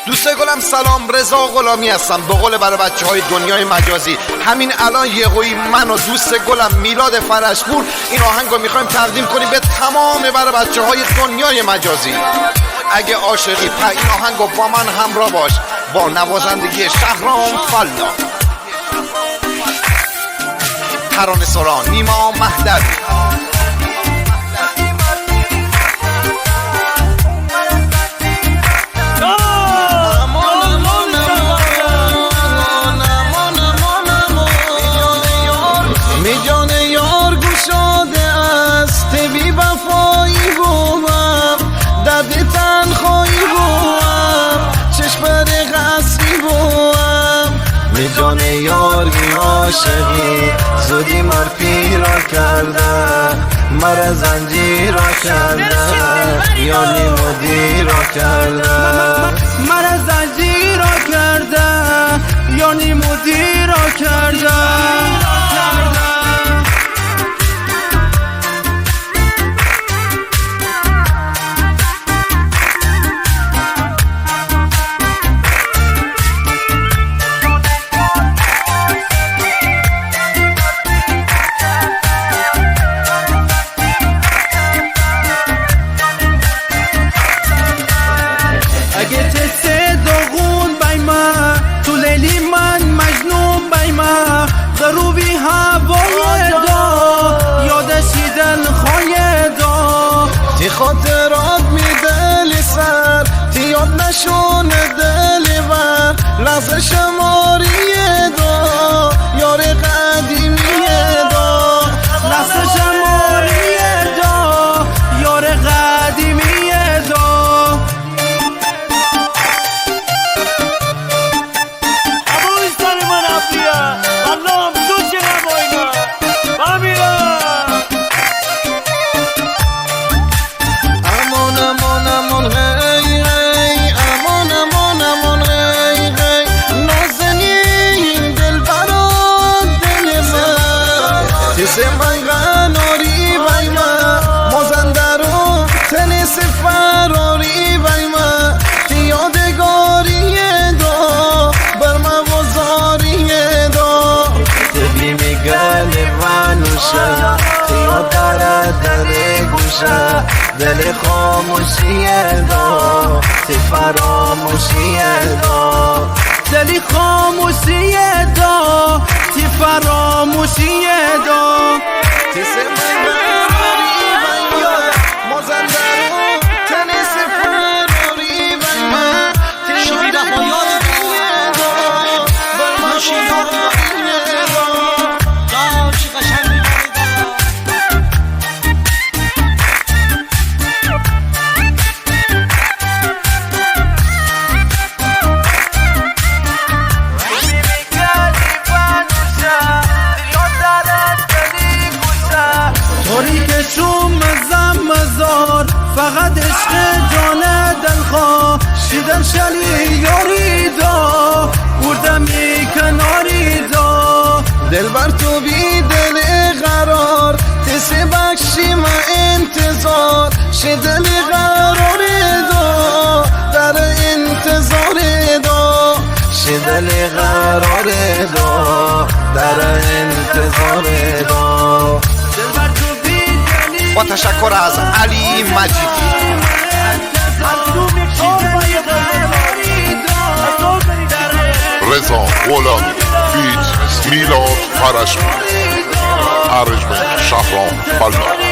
دوست گلم سلام، رضا غلامی هستم. به قول برای بچه های دنیای مجازی همین الان یهویی من و دوست گلم میلاد فرشپور این آهنگ رو میخوایم تقدیم کنیم به تمام برای بچه های دنیای مجازی. اگه عاشقی این آهنگ رو با من همراه باش با نوازندگی شهرام فلا، ترانه سرا نیما مهدوی. جان یار این عاشقی زودی مر پیرا کرده، مر زنجیرا کرده، یعنی مدیرا کرده، مر زنجیرا کرده، یعنی مدیرا کرده. اگه چه داغون بیما تو لیلی من مجنون بیما غروبی هوای دا یادشی دل خواهی دا تی خاطرات می دلی سر تی یاد نشون دلی بر لحظه شماری دا یار قدیمی دا لحظه شماری دا یار قدیمی دا. من غناری بیما مازندران تنیس فراری بیما تی یادگاری دا بر موازاری دا تبی میگل ونوشه تی یاد دل گوشه دل خاموشی دا تی فراموشی دا دلی خاموشی دا تی فراموشی دا. فقط عشق جان دلخواه شیدن شلی یاری دا بردمی کناری دا دل بر تو بی دل قرار تسی بخشی ما انتظار شدل قرار دا در انتظار دا شدل قرار دا در انتظار دا. با تشکر از علی مجیدی. رضا غلامی بیت میلاد فرشپور، ارنجمنت شهرام فلا.